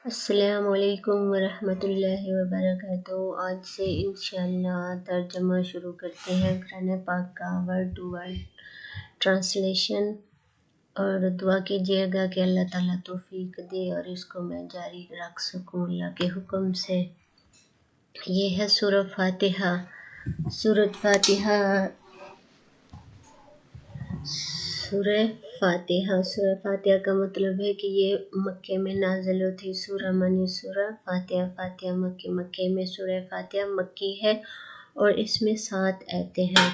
السلام علیکم ورحمۃ اللہ وبرکاتہ۔ آج سے انشاءاللہ ترجمہ شروع کرتے ہیں قرآن پاک کا ورڈ ٹو ورڈ ٹرانسلیشن، اور دعا کیجیے گا کہ اللہ تعالیٰ توفیق دے اور اس کو میں جاری رکھ سکوں اللہ کے حکم سے۔ یہ ہے سورہ فاتحہ۔ سورہ فاتحہ سورہ فاتحہ کا مطلب ہے کہ یہ مکے میں نازل ہوتی سورہ منی سورہ فاتحہ۔ فاتحہ مکے میں سورہ فاتحہ مکی ہے اور اس میں 7 آیتیں ہیں۔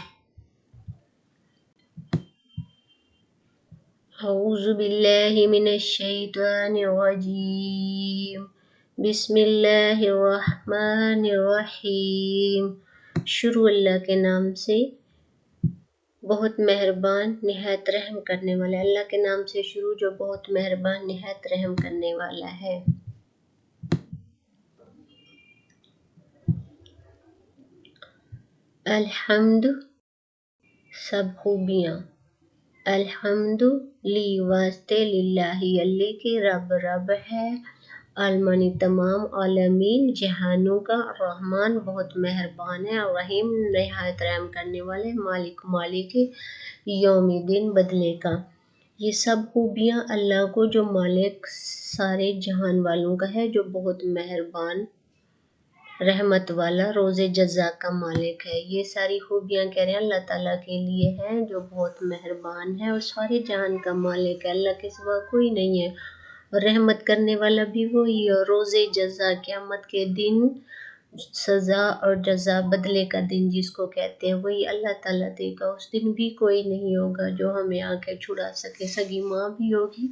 اعوذ باللہ من الشیطان الرجیم، بسم اللہ الرحمن الرحیم۔ شروع اللہ کے نام سے، بہت مہربان نہایت رحم کرنے والا۔ اللہ کے نام سے شروع جو بہت مہربان نہایت رحم کرنے والا ہے۔ الحمد سب خوبیاں، الحمد لی واسطے، للہ اللہ کی، رب ہے، عالمانی تمام عالمین جہانوں کا، الرحمن بہت مہربان ہے، الرحیم نہایت رحم کرنے والے، مالک یوم دن بدلے کا۔ یہ سب خوبیاں اللہ کو جو مالک سارے جہان والوں کا ہے، جو بہت مہربان رحمت والا روز جزا کا مالک ہے۔ یہ ساری خوبیاں کہہ رہے ہیں اللہ تعالیٰ کے لیے ہیں جو بہت مہربان ہے اور سارے جہان کا مالک ہے، اللہ کے سوا کوئی نہیں ہے، اور رحمت کرنے والا بھی وہی ہے۔ اور روز جزا قیامت کے دن سزا اور جزا بدلے کا دن جس کو کہتے ہیں وہی اللہ تعالیٰ دے گا۔ اس دن بھی کوئی نہیں ہوگا جو ہمیں آ کے چھڑا سکے، سگی ماں بھی ہوگی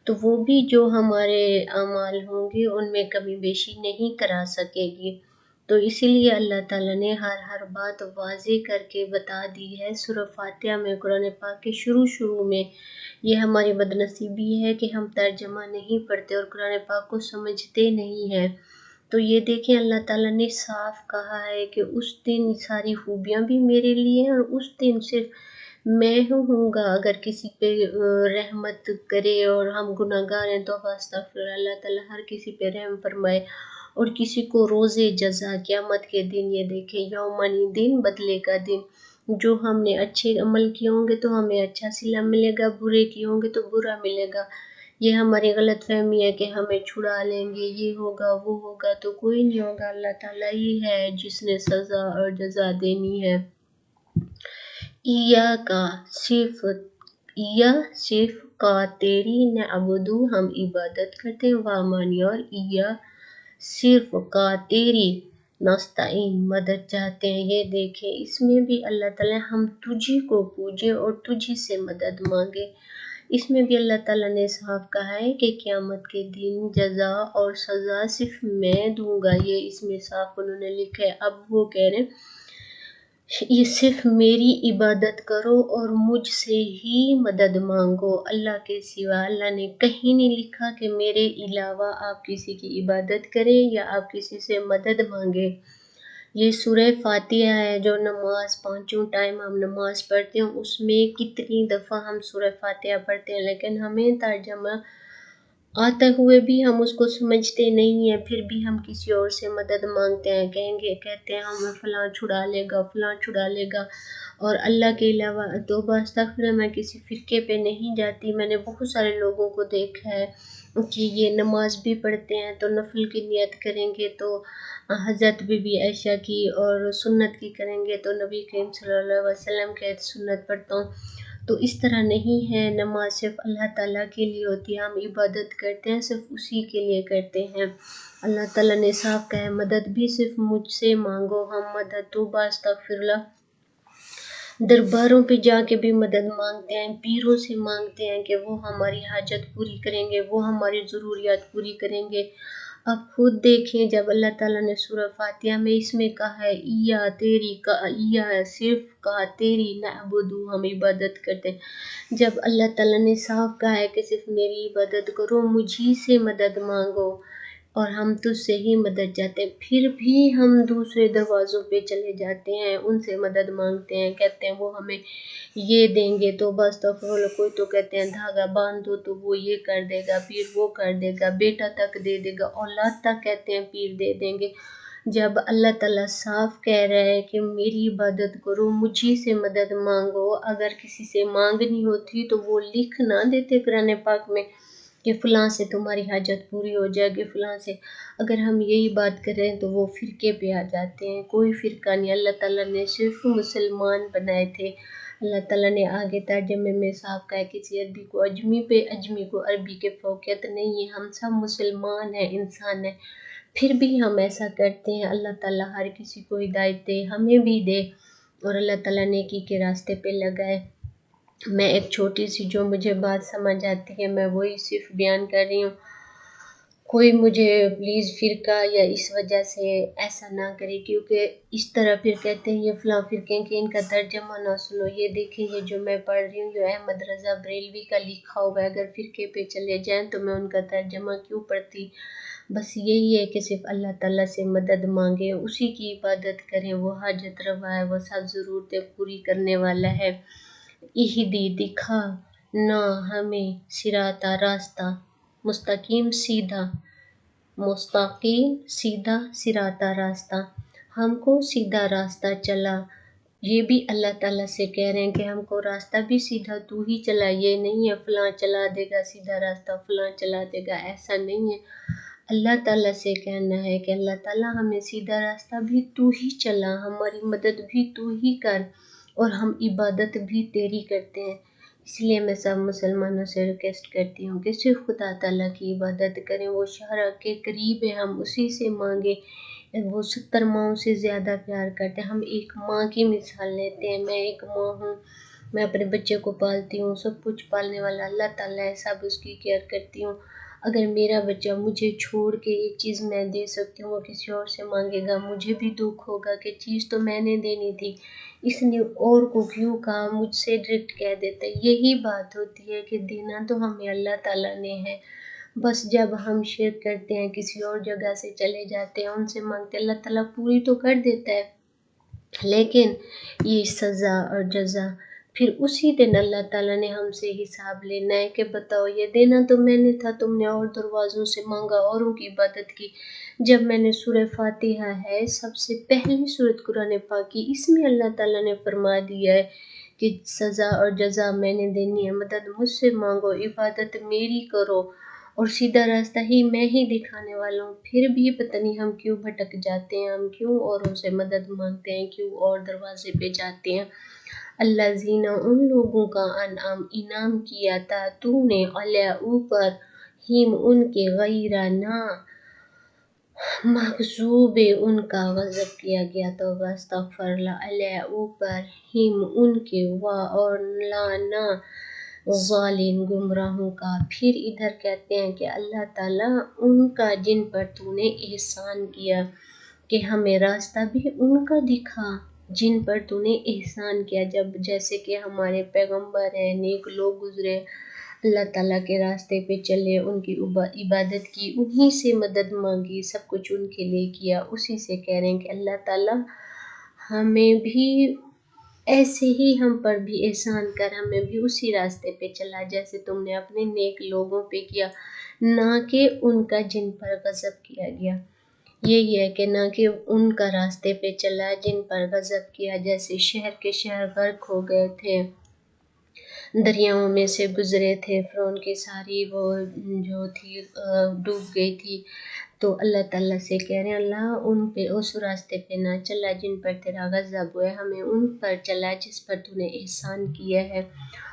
تو وہ بھی جو ہمارے اعمال ہوں گے ان میں کمی بیشی نہیں کرا سکے گی۔ تو اسی لیے اللہ تعالیٰ نے ہر بات واضح کر کے بتا دی ہے سورہ فاتحہ میں، قرآن پاک کے شروع میں۔ یہ ہماری بدنصیبی ہے کہ ہم ترجمہ نہیں پڑھتے اور قرآن پاک کو سمجھتے نہیں ہیں۔ تو یہ دیکھیں اللہ تعالیٰ نے صاف کہا ہے کہ اس دن ساری خوبیاں بھی میرے لیے ہیں، اور اس دن صرف میں ہوں گا۔ اگر کسی پہ رحمت کرے اور ہم گناہ گار ہیں تو استغفر اللہ تعالیٰ ہر کسی پہ رحم فرمائے، اور کسی کو روز جزا قیامت کے دن، یہ دیکھیں یومانی دن بدلے کا دن، جو ہم نے اچھے عمل کیے ہوں گے تو ہمیں اچھا صلہ ملے گا، برے کیے ہوں گے تو برا ملے گا۔ یہ ہماری غلط فہمی ہے کہ ہمیں چھڑا لیں گے، یہ ہوگا وہ ہوگا، تو کوئی نہیں ہوگا، اللہ تعالیٰ ہی ہے جس نے سزا اور جزا دینی ہے۔ صرف کا تیری، نعبدو ہم عبادت کرتے ہیں، وامانی اور صرف کا تیری، نستعین مدد چاہتے ہیں۔ یہ دیکھیں اس میں بھی اللہ تعالیٰ ہم تجھی کو پوجے اور تجھی سے مدد مانگے۔ اس میں بھی اللہ تعالیٰ نے صاف کہا ہے کہ قیامت کے دن جزا اور سزا صرف میں دوں گا، یہ اس میں صاف انہوں نے لکھا ہے۔ اب وہ کہہ رہے ہیں یہ صرف میری عبادت کرو اور مجھ سے ہی مدد مانگو، اللہ کے سوا۔ اللہ نے کہیں نہیں لکھا کہ میرے علاوہ آپ کسی کی عبادت کریں یا آپ کسی سے مدد مانگیں۔ یہ سورہ فاتحہ ہے جو نماز، 5 ٹائم ہم نماز پڑھتے ہیں، اس میں کتنی دفعہ ہم سورہ فاتحہ پڑھتے ہیں، لیکن ہمیں ترجمہ آتے ہوئے بھی ہم اس کو سمجھتے نہیں ہیں، پھر بھی ہم کسی اور سے مدد مانگتے ہیں، کہتے ہیں ہمیں فلاں چھڑا لے گا، فلاں چھڑا لے گا، اور اللہ کے علاوہ توبہ استغفر، میں کسی فرقے پہ نہیں جاتی۔ میں نے بہت سارے لوگوں کو دیکھا ہے کہ یہ نماز بھی پڑھتے ہیں تو نفل کی نیت کریں گے تو حضرت بی بی عائشہ کی، اور سنت کی کریں گے تو نبی کریم صلی اللہ علیہ وسلم کے سنت پڑھتا ہوں۔ تو اس طرح نہیں ہے، نماز صرف اللہ تعالیٰ کے لیے ہوتی ہے، ہم عبادت کرتے ہیں صرف اسی کے لیے کرتے ہیں۔ اللہ تعالیٰ نے صاف کہا ہے مدد بھی صرف مجھ سے مانگو، ہم مدد توبہ استغفر اللہ درباروں پہ جا کے بھی مدد مانگتے ہیں، پیروں سے مانگتے ہیں کہ وہ ہماری حاجت پوری کریں گے، وہ ہماری ضروریات پوری کریں گے۔ اب خود دیکھیں جب اللہ تعالیٰ نے سورہ فاتحہ میں اس میں کہا ہے صرف کا تیری، نعبدو ہم عبادت کرتے ہیں، جب اللہ تعالیٰ نے صاف کہا ہے کہ صرف میری عبادت کرو، مجھی سے مدد مانگو، اور ہم تجھ سے ہی مدد چاہتے ہیں، پھر بھی ہم دوسرے دروازوں پہ چلے جاتے ہیں، ان سے مدد مانگتے ہیں، کہتے ہیں وہ ہمیں یہ دیں گے تو بس، تو کوئی تو کہتے ہیں دھاگا باندھ دو تو وہ یہ کر دے گا، پیر وہ کر دے گا، بیٹا تک دے دے گا، اولاد تک کہتے ہیں پیر دے دیں گے، جب اللہ تعالیٰ صاف کہہ رہا ہے کہ میری عبادت کرو، مجھے سے مدد مانگو، اگر کسی سے مانگنی ہوتی تو وہ لکھ نہ دیتے قرآن پاک میں کہ فلاں سے تمہاری حاجت پوری ہو جائے گی، فلاں سے. اگر ہم یہی بات کریں تو وہ فرقے پہ آ جاتے ہیں، کوئی فرقہ نہیں، اللہ تعالیٰ نے صرف مسلمان بنائے تھے. اللہ تعالیٰ نے آگے ترجمے میں صاف کہا ہے کسی عربی کو اجمی پہ اجمی کو عربی کے فوقیت نہیں ہے، ہم سب مسلمان ہیں، انسان ہیں، پھر بھی ہم ایسا کرتے ہیں. اللہ تعالیٰ ہر کسی کو ہدایت دے، ہمیں بھی دے، اور اللہ تعالیٰ نیکی کے راستے پہ لگائے. میں ایک چھوٹی سی جو مجھے بات سمجھ آتی ہے میں وہی صرف بیان کر رہی ہوں. کوئی مجھے پلیز فرقہ یا اس وجہ سے ایسا نہ کرے، کیونکہ اس طرح پھر کہتے ہیں یہ فلاں فرقے کہ ان کا ترجمہ نہ سنو. یہ دیکھیں یہ جو میں پڑھ رہی ہوں جو احمد رضا بریلوی کا لکھا ہوا ہے، اگر فرقے پہ چلے جائیں تو میں ان کا ترجمہ کیوں پڑھتی. بس یہی ہے کہ صرف اللہ تعالیٰ سے مدد مانگے، اسی کی عبادت کریں، وہ حاجت روا ہے، وہ سب ضرورتیں پوری کرنے والا ہے. اہدی دکھا نہ ہمیں صراط راستہ مستقیم سیدھا، مستقیم سیدھا صراط راستہ، ہم کو سیدھا راستہ چلا. یہ بھی اللہ تعالیٰ سے کہہ رہے ہیں کہ ہم کو راستہ بھی سیدھا تو ہی چلا، یہ نہیں ہے فلاں چلا دے گا سیدھا راستہ، فلاں چلا دے گا، ایسا نہیں ہے. اللہ تعالیٰ سے کہنا ہے کہ اللہ تعالیٰ ہمیں سیدھا راستہ بھی تو ہی چلا، ہماری مدد بھی تو ہی کر، اور ہم عبادت بھی تیری کرتے ہیں. اس لیے میں سب مسلمانوں سے ریکویسٹ کرتی ہوں کہ صرف خدا تعالیٰ کی عبادت کریں، وہ شہرا کے قریب ہے، ہم اسی سے مانگیں. وہ 70 ماؤں سے زیادہ پیار کرتے ہیں. ہم ایک ماں کی مثال لیتے ہیں، میں ایک ماں ہوں، میں اپنے بچے کو پالتی ہوں، سب کچھ پالنے والا اللہ تعالیٰ ہے، سب اس کی کیئر کرتی ہوں. اگر میرا بچہ مجھے چھوڑ کے یہ چیز میں دے سکتی ہوں وہ کسی اور سے مانگے گا، مجھے بھی دکھ ہوگا کہ چیز تو میں نے دینی تھی، اس نے اور کو کیوں کہا، مجھ سے ڈائریکٹ کہہ دیتا ہے. یہی بات ہوتی ہے کہ دینا تو ہمیں اللہ تعالیٰ نے ہے، بس جب ہم شرک کرتے ہیں کسی اور جگہ سے چلے جاتے ہیں ان سے مانگتے ہیں، اللہ تعالیٰ پوری تو کر دیتا ہے، لیکن یہ سزا اور جزا پھر اسی دن اللہ تعالیٰ نے ہم سے حساب لینا ہے کہ بتاؤ یہ دینا تو میں نے تھا، تم نے اور دروازوں سے مانگا، اوروں کی عبادت کی. جب میں نے سورہ فاتحہ ہے سب سے پہلی سورت قرآن پاک کی، اس میں اللہ تعالیٰ نے فرما دیا ہے کہ سزا اور جزا میں نے دینی ہے، مدد مجھ سے مانگو، عبادت میری کرو، اور سیدھا راستہ ہی میں ہی دکھانے والا ہوں. پھر بھی پتہ نہیں ہم کیوں بھٹک جاتے ہیں، ہم کیوں اوروں سے مدد مانگتے ہیں، کیوں اور دروازے پہ جاتے ہیں. اللہ زینہ ان لوگوں کا انعام کیا تھا تو نے علیہ اوپر، ہم ان کے غیرہ نہ مغضوب ان کا غضب کیا گیا تو استغفر اللہ علیہ اوپر، ہم ان کے اور لانا ظالم گمراہوں کا. پھر ادھر کہتے ہیں کہ اللہ تعالیٰ ان کا جن پر تو نے احسان کیا، کہ ہمیں راستہ بھی ان کا دکھا جن پر تو نے احسان کیا. جب جیسے کہ ہمارے پیغمبر ہیں، نیک لوگ گزرے، اللہ تعالیٰ کے راستے پہ چلے، ان کی عبادت کی، انہی سے مدد مانگی، سب کچھ ان کے لیے کیا. اسی سے کہہ رہے ہیں کہ اللہ تعالیٰ ہمیں بھی ایسے ہی ہم پر بھی احسان کر، ہمیں بھی اسی راستے پہ چلا جیسے تم نے اپنے نیک لوگوں پہ کیا، نہ کہ ان کا جن پر غضب کیا گیا. یہی ہے کہ نہ کہ ان کا راستے پہ چلا جن پر غضب کیا، جیسے شہر کے شہر غرق ہو گئے تھے، دریاؤں میں سے گزرے تھے، فرعون کی ساری وہ جو تھی ڈوب گئی تھی. تو اللہ تعالیٰ سے کہہ رہے ہیں اللہ ان پہ اس راستے پہ نہ چلا جن پر تیرا غضب ہوا ہے، ہمیں ان پر چلا جس پر تو نے احسان کیا ہے،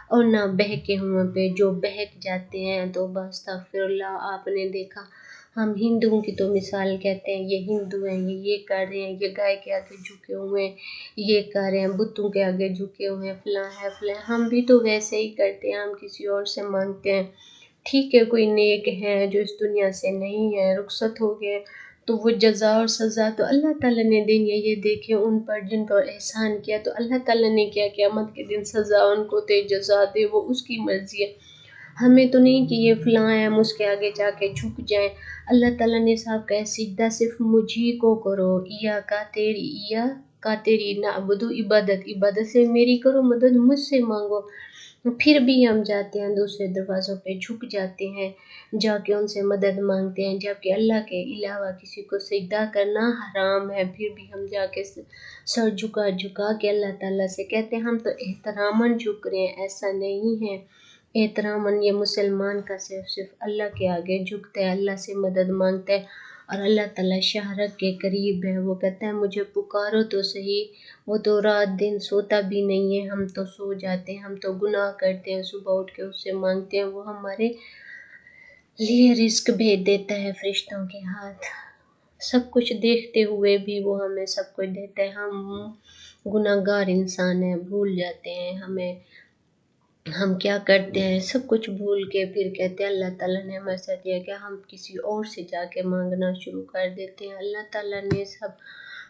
اور نہ بہکے ہوئے پہ جو بہک جاتے ہیں. تو استغفر اللہ. آپ نے دیکھا ہم ہندوؤں کی تو مثال کہتے ہیں یہ ہندو ہیں، یہ کر رہے ہیں، یہ گائے کے آگے جھکے ہوئے ہیں، یہ کر رہے ہیں، بتوں کے آگے جھکے ہوئے ہیں، فلاں ہے فلاں. ہم بھی تو ویسے ہی کرتے ہیں، ہم کسی اور سے مانگتے ہیں. ٹھیک ہے کوئی نیک ہے جو اس دنیا سے نہیں ہے، رخصت ہو گئے، تو وہ جزا اور سزا تو اللہ تعالیٰ نے دینی ہے. یہ دیکھیں ان پر جن پر احسان کیا تو اللہ تعالیٰ نے کیا قیامت کے دن سزا ان کو دے، جزا دے، وہ اس کی مرضی ہے. ہمیں تو نہیں کہ یہ فلاں ہے ہم اس کے آگے جا کے جھک جائیں. اللہ تعالیٰ نے صاحب کا سجدہ صرف مجھے کو کرو، ایا کا تیری نعبدو، عبادت سے میری کرو، مدد مجھ سے مانگو۔ پھر بھی ہم جاتے ہیں دوسرے دروازوں پہ جھک جاتے ہیں، جا کے ان سے مدد مانگتے ہیں، جبکہ اللہ کے علاوہ کسی کو سجدہ کرنا حرام ہے، پھر بھی ہم جا کے سر جھکا کے اللہ تعالیٰ سے کہتے ہیں ہم تو احتراماً جھک رہے ہیں۔ ایسا نہیں ہے احتراماً، یہ مسلمان کا صرف اللہ کے آگے جھکتا ہے، اللہ سے مدد مانگتا ہے، اور اللہ تعالیٰ شہرت کے قریب ہے۔ وہ کہتا ہے مجھے پکارو تو صحیح، وہ تو رات دن سوتا بھی نہیں ہے، ہم تو سو جاتے ہیں، ہم تو گناہ کرتے ہیں، صبح اٹھ کے اس سے مانگتے ہیں، وہ ہمارے لیے رزق بھیج دیتا ہے فرشتوں کے ہاتھ، سب کچھ دیکھتے ہوئے بھی وہ ہمیں سب کچھ دیتا ہے۔ ہم گناہ گار انسان ہیں، بھول جاتے ہیں ہم کیا کرتے ہیں، سب کچھ بھول کے پھر کہتے ہیں اللہ تعالیٰ نے ہمیں ایسا دیا کہ ہم کسی اور سے جا کے مانگنا شروع کر دیتے ہیں۔ اللہ تعالیٰ نے سب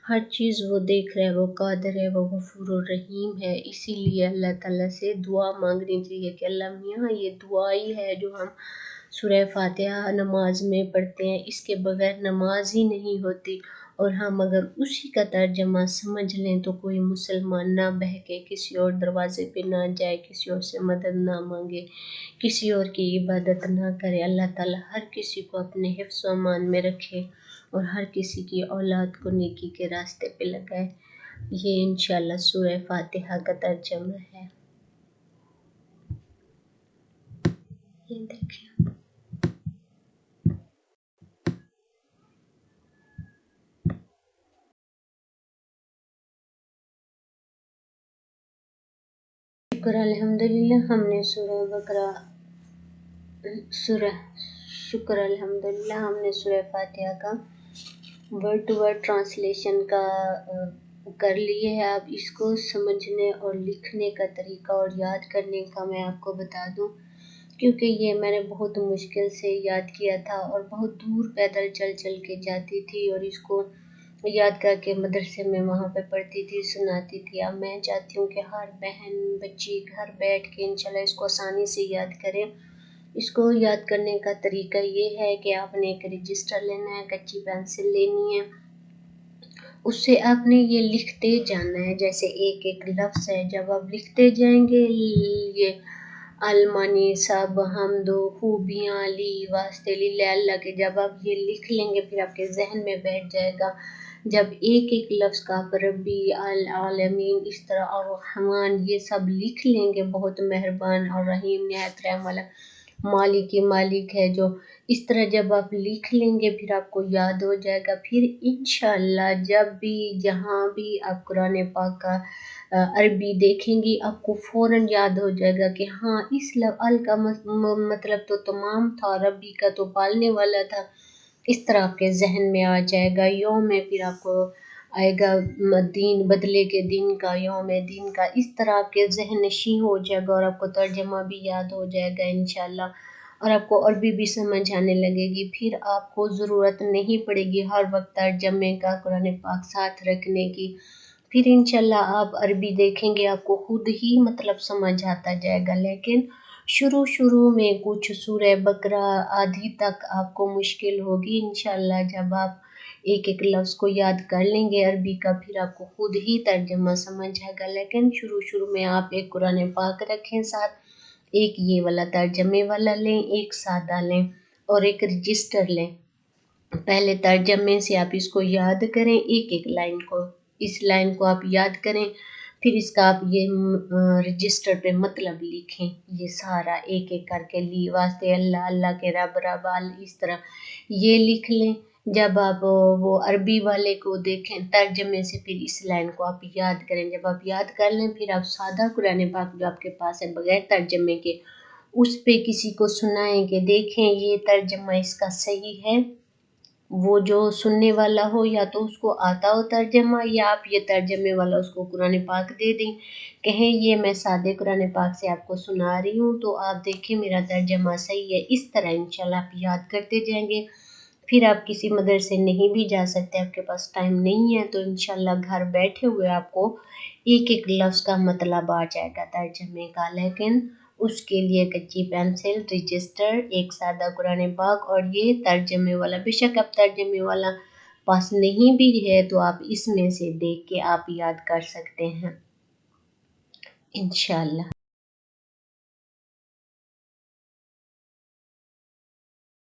ہر چیز وہ دیکھ رہے، وہ قادر ہے، وہ غفور الرحیم ہے، اسی لیے اللہ تعالیٰ سے دعا مانگنی چاہیے کہ اللہ میاں یہ دعا ہی ہے جو ہم سورہ فاتحہ نماز میں پڑھتے ہیں، اس کے بغیر نماز ہی نہیں ہوتی، اور ہم اگر اسی کا ترجمہ سمجھ لیں تو کوئی مسلمان نہ بہکے، کسی اور دروازے پہ نہ جائے، کسی اور سے مدد نہ مانگے، کسی اور کی عبادت نہ کرے۔ اللہ تعالیٰ ہر کسی کو اپنے حفظ و امان میں رکھے اور ہر کسی کی اولاد کو نیکی کے راستے پہ لگائے۔ یہ انشاءاللہ سورہ فاتحہ کا ترجمہ ہے۔ یہ دیکھیں شکر الحمدللہ ہم نے سورہ فاتحہ کا ورڈ ٹو ورڈ ٹرانسلیشن کا کر لیے ہے۔ اب اس کو سمجھنے اور لکھنے کا طریقہ اور یاد کرنے کا میں آپ کو بتا دوں، کیونکہ یہ میں نے بہت مشکل سے یاد کیا تھا اور بہت دور پیدل چل کے جاتی تھی، اور اس کو یاد کر کے مدرسے میں وہاں پہ پڑھتی تھی، سناتی تھی۔ اب میں چاہتی ہوں کہ ہر بہن بچی گھر بیٹھ کے انشاءاللہ اس کو آسانی سے یاد کرے۔ اس کو یاد کرنے کا طریقہ یہ ہے کہ آپ نے ایک رجسٹر لینا ہے، کچی پینسل لینی ہے، اس سے آپ نے یہ لکھتے جانا ہے، جیسے ایک ایک لفظ ہے، جب آپ لکھتے جائیں گے یہ المانی سب حمد و خوبیاں لی واسطے للہ اللہ کے، جب آپ یہ لکھ لیں گے پھر آپ کے ذہن میں بیٹھ جائے گا۔ جب ایک ایک لفظ کا آپ ربی العالمین اس طرح الرحمن یہ سب لکھ لیں گے، بہت مہربان اور رحیم نہایت رحم والا، مالک ہے جو، اس طرح جب آپ لکھ لیں گے پھر آپ کو یاد ہو جائے گا۔ پھر انشاءاللہ جب بھی جہاں بھی آپ قرآن پاک کا عربی دیکھیں گی آپ کو فوراً یاد ہو جائے گا کہ ہاں اس ال کا مطلب تو تمام تھا، ربی کا تو پالنے والا تھا، اس طرح آپ کے ذہن میں آ جائے گا۔ یوم میں پھر آپ کو آئے گا دین، بدلے کے دن کا، یوم دین کا، اس طرح آپ کے ذہن نشین ہو جائے گا اور آپ کو ترجمہ بھی یاد ہو جائے گا انشاءاللہ، اور آپ کو عربی بھی سمجھ آنے لگے گی۔ پھر آپ کو ضرورت نہیں پڑے گی ہر وقت ترجمے کا قرآن پاک ساتھ رکھنے کی، پھر انشاءاللہ آپ عربی دیکھیں گے آپ کو خود ہی مطلب سمجھ آتا جائے گا۔ لیکن شروع میں کچھ سورہ بقرہ آدھی تک آپ کو مشکل ہوگی، انشاءاللہ جب آپ ایک ایک لفظ کو یاد کر لیں گے عربی کا پھر آپ کو خود ہی ترجمہ سمجھ آئے گا۔ لیکن شروع میں آپ ایک قرآن پاک رکھیں ساتھ، ایک یہ والا ترجمے والا لیں، ایک سادہ لیں اور ایک رجسٹر لیں۔ پہلے ترجمے سے آپ اس کو یاد کریں، ایک ایک لائن کو، اس لائن کو آپ یاد کریں، پھر اس کا آپ یہ رجسٹر پہ مطلب لکھیں، یہ سارا ایک ایک کر کے، لی واسطے اللہ، اللہ کے رب اس طرح یہ لکھ لیں۔ جب آپ وہ عربی والے کو دیکھیں ترجمے سے پھر اس لائن کو آپ یاد کریں، جب آپ یاد کر لیں پھر آپ سادہ قرآن پاک جو آپ کے پاس ہے بغیر ترجمے کے اس پہ کسی کو سنائیں کہ دیکھیں یہ ترجمہ اس کا صحیح ہے، وہ جو سننے والا ہو یا تو اس کو آتا ہو ترجمہ، یا آپ یہ ترجمے والا اس کو قرآن پاک دے دیں، کہیں یہ میں سادے قرآن پاک سے آپ کو سنا رہی ہوں تو آپ دیکھیں میرا ترجمہ صحیح ہے۔ اس طرح انشاءاللہ آپ یاد کرتے جائیں گے۔ پھر آپ کسی مدرسے نہیں بھی جا سکتے، آپ کے پاس ٹائم نہیں ہے تو انشاءاللہ گھر بیٹھے ہوئے آپ کو ایک ایک لفظ کا مطلب آ جائے گا ترجمے کا۔ لیکن اس کے لیے کچی پینسل، رجسٹر، ایک سادہ قرآن پاک اور یہ ترجمے والا. بے شک اب ترجمے والا پاس نہیں بھی ہے تو آپ اس میں سے دیکھ کے آپ یاد کر سکتے ہیں انشاءاللہ.